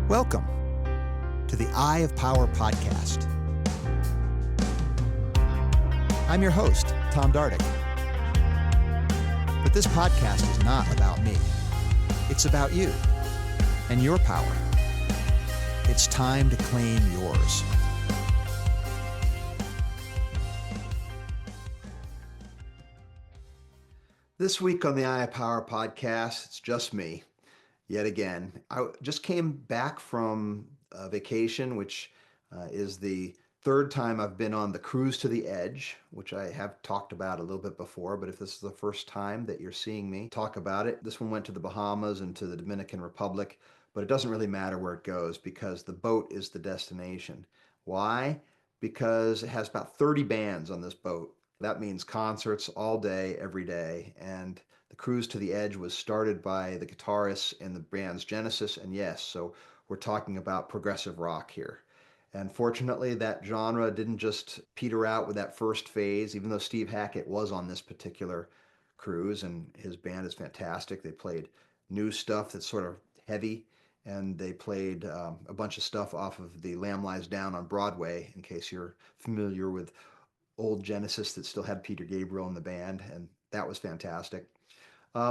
Welcome to the Eye of Power podcast. I'm your host, Tom Dardick. But this podcast is not about me. It's about you and your power. It's time to claim yours. This week on the Eye of Power podcast, it's just me. Yet again, I just came back from a vacation, which is the third time I've been on the cruise to the edge, which I have talked about a little bit before. But if this is the first time that you're seeing me talk about it, this one went to the Bahamas and to the Dominican Republic, but it doesn't really matter where it goes because the boat is the destination. Why? Because it has about 30 bands on this boat. That means concerts all day, every day. And the cruise to the edge was started by the guitarists in the band's Genesis. And yes, so we're talking about progressive rock here. And fortunately, that genre didn't just peter out with that first phase, even though Steve Hackett was on this particular cruise and his band is fantastic. They played new stuff that's sort of heavy, and they played a bunch of stuff off of the Lamb Lies Down on Broadway, in case you're familiar with old Genesis that still had Peter Gabriel in the band, and that was fantastic.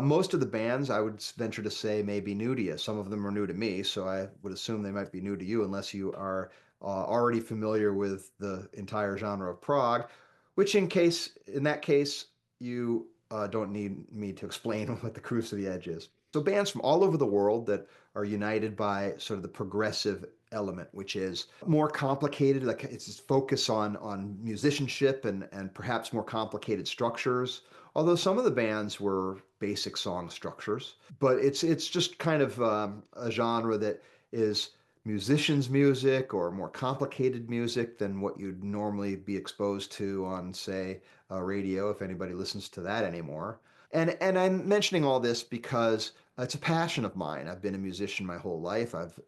Most of the bands, I would venture to say, may be new to you. Some of them are new to me, so I would assume they might be new to you unless you are already familiar with the entire genre of prog, which in that case, you don't need me to explain what the Cruise to the Edge is. So bands from all over the world that are united by sort of the progressive element, which is more complicated, like it's focus on musicianship and perhaps more complicated structures. Although some of the bands were basic song structures, but it's just kind of a genre that is musicians' music or more complicated music than what you'd normally be exposed to on, say, radio, if anybody listens to that anymore. And I'm mentioning all this because it's a passion of mine. I've been a musician my whole life. I've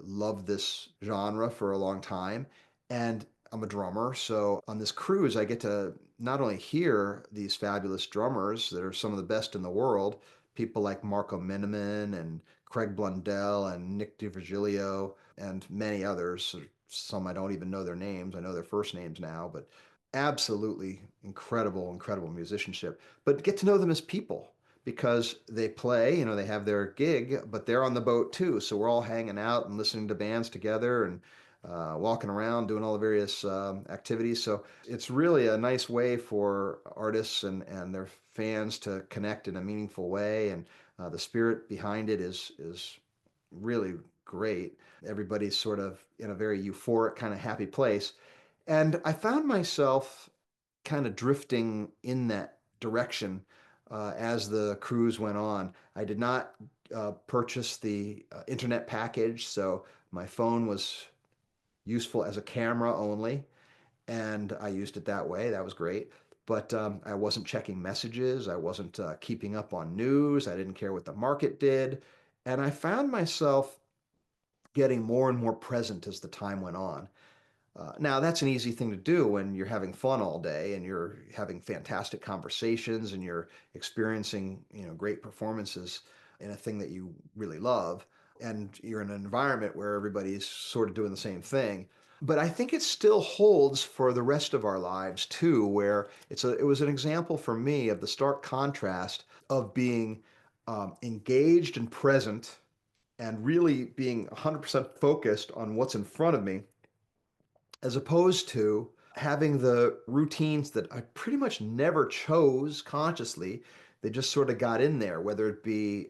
loved this genre for a long time, and I'm a drummer. So on this cruise, I get to not only hear these fabulous drummers that are some of the best in the world, people like Marco Miniman and Craig Blundell and Nick DiVirgilio and many others. Some I don't even know their names. I know their first names now, but absolutely incredible, incredible musicianship. But get to know them as people because they play, they have their gig, but they're on the boat too. So we're all hanging out and listening to bands together and walking around, doing all the various activities. So it's really a nice way for artists and their fans to connect in a meaningful way. And the spirit behind it is really great. Everybody's sort of in a very euphoric, kind of happy place. And I found myself kind of drifting in that direction as the cruise went on. I did not purchase the internet package, so my phone was useful as a camera only, and I used it that way. That was great. But I wasn't checking messages. I wasn't keeping up on news. I didn't care what the market did. And I found myself getting more and more present as the time went on. Now, that's an easy thing to do when you're having fun all day and you're having fantastic conversations and you're experiencing, great performances in a thing that you really love, and you're in an environment where everybody's sort of doing the same thing. But I think it still holds for the rest of our lives too, where it was an example for me of the stark contrast of being engaged and present and really being 100% focused on what's in front of me as opposed to having the routines that I pretty much never chose consciously. They just sort of got in there, whether it be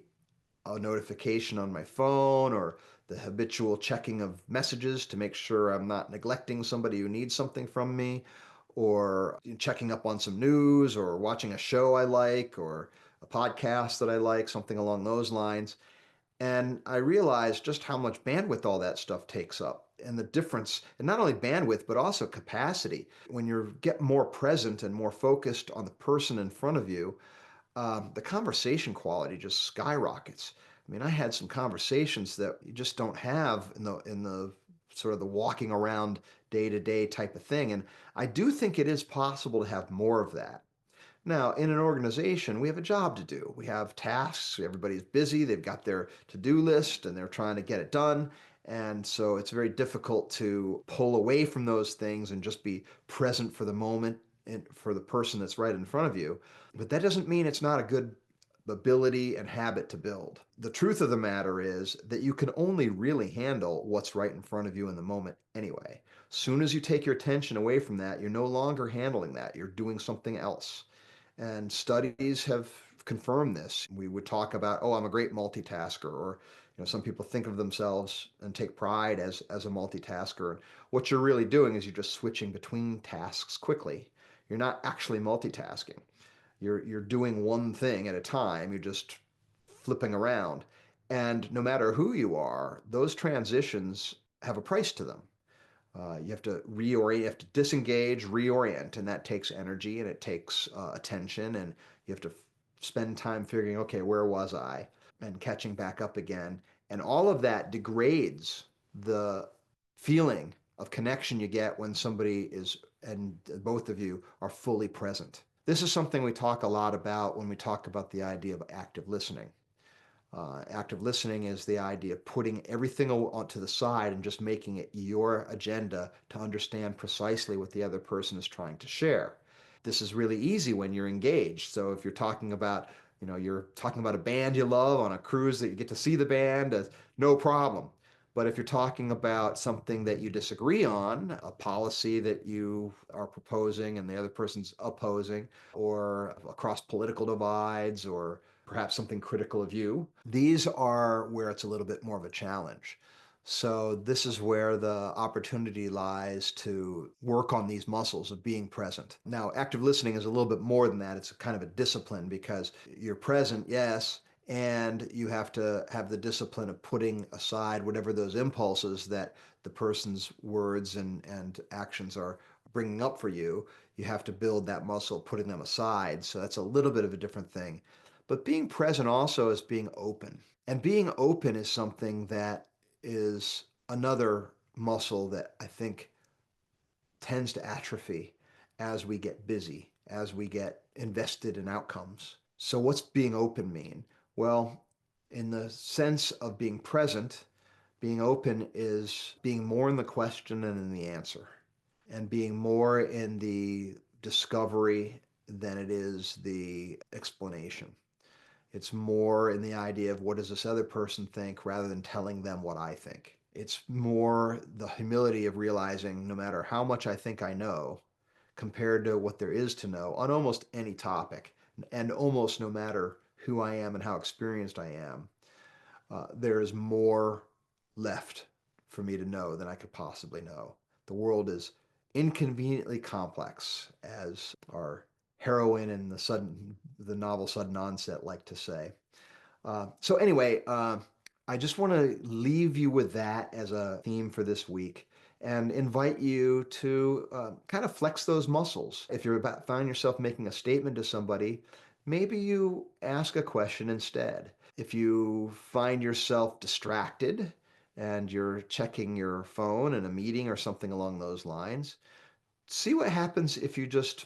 a notification on my phone or the habitual checking of messages to make sure I'm not neglecting somebody who needs something from me, or checking up on some news or watching a show I like or a podcast that I like, something along those lines. And I realized just how much bandwidth all that stuff takes up and the difference, and not only bandwidth, but also capacity. When you get more present and more focused on the person in front of you, the conversation quality just skyrockets. I mean, I had some conversations that you just don't have in the sort of the walking around day to day type of thing. And I do think it is possible to have more of that. Now, in an organization, we have a job to do. We have tasks. Everybody's busy. They've got their to-do list and they're trying to get it done. And so it's very difficult to pull away from those things and just be present for the moment and for the person that's right in front of you. But that doesn't mean it's not a good ability and habit to build. The truth of the matter is that you can only really handle what's right in front of you in the moment anyway. Soon as you take your attention away from that, you're no longer handling that. You're doing something else. And studies have confirmed this. We would talk about, oh, I'm a great multitasker, or some people think of themselves and take pride as a multitasker. What you're really doing is you're just switching between tasks quickly. You're not actually multitasking. You're doing one thing at a time. You're just flipping around. And no matter who you are, those transitions have a price to them. You have to reorient, you have to disengage, reorient, and that takes energy and it takes attention, and you have to spend time figuring, okay, where was I, and catching back up again. And all of that degrades the feeling of connection you get when somebody is, and both of you are fully present. This is something we talk a lot about when we talk about the idea of active listening. Active listening is the idea of putting everything onto the side and just making it your agenda to understand precisely what the other person is trying to share. This is really easy when you're engaged. So if you're talking about a band you love on a cruise that you get to see the band, no problem. But if you're talking about something that you disagree on, a policy that you are proposing and the other person's opposing, or across political divides, or perhaps something critical of you, these are where it's a little bit more of a challenge. So this is where the opportunity lies to work on these muscles of being present. Now, active listening is a little bit more than that. It's a kind of a discipline because you're present, yes, and you have to have the discipline of putting aside whatever those impulses that the person's words and actions are bringing up for you. You have to build that muscle, putting them aside. So that's a little bit of a different thing. But being present also is being open. And being open is something that is another muscle that I think tends to atrophy as we get busy, as we get invested in outcomes. So, what's being open mean? Well, in the sense of being present, being open is being more in the question than in the answer, and being more in the discovery than it is the explanation. It's more in the idea of what does this other person think rather than telling them what I think. It's more the humility of realizing no matter how much I think I know compared to what there is to know on almost any topic, and almost no matter who I am and how experienced I am, there is more left for me to know than I could possibly know. The world is inconveniently complex, as our heroine in the novel Sudden Onset like to say. So anyway, I just want to leave you with that as a theme for this week and invite you to kind of flex those muscles. If you're about find yourself making a statement to somebody, maybe you ask a question instead. If you find yourself distracted and you're checking your phone in a meeting or something along those lines, see what happens if you just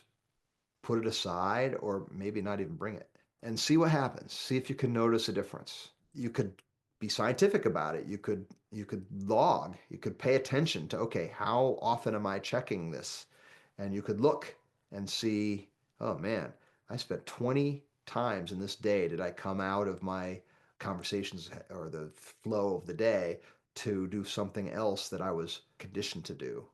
put it aside or maybe not even bring it and see what happens. See if you can notice a difference. You could be scientific about it. You could log. You could pay attention to, okay, how often am I checking this? And you could look and see, oh man, I spent 20 times in this day did I come out of my conversations or the flow of the day to do something else that I was conditioned to do.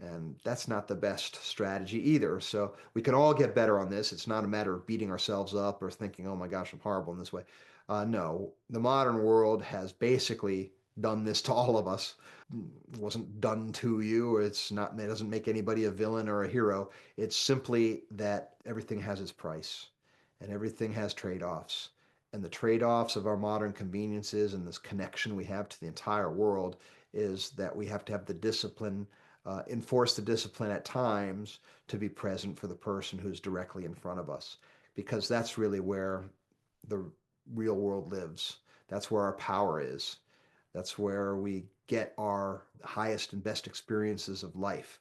And that's not the best strategy either. So we can all get better on this. It's not a matter of beating ourselves up or thinking, oh my gosh, I'm horrible in this way. No, the modern world has basically done this to all of us. It wasn't done to you. It's not, it doesn't make anybody a villain or a hero. It's simply that everything has its price and everything has trade-offs. And the trade-offs of our modern conveniences and this connection we have to the entire world is that we have to have the discipline, enforce the discipline at times to be present for the person who's directly in front of us, because that's really where the real world lives. That's where our power is. That's where we get our highest and best experiences of life.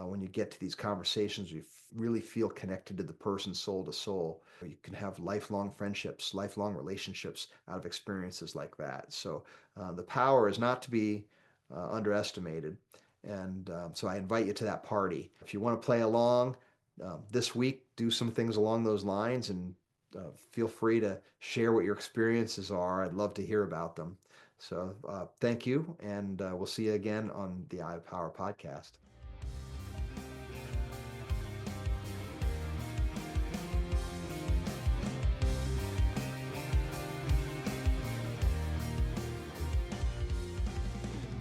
when you get to these conversations, you really feel connected to the person soul to soul. You can have lifelong friendships, lifelong relationships out of experiences like that. So the power is not to be underestimated. And so I invite you to that party. If you want to play along this week, do some things along those lines and feel free to share what your experiences are. I'd love to hear about them. So thank you, and we'll see you again on the Eye of Power podcast.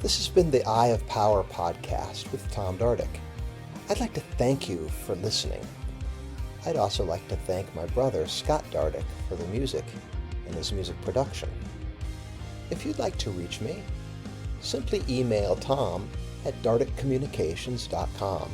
This has been the Eye of Power podcast with Tom Dardick. I'd like to thank you for listening. I'd also like to thank my brother Scott Dardick for the music and his music production. If you'd like to reach me, simply email Tom at dardickcommunications.com.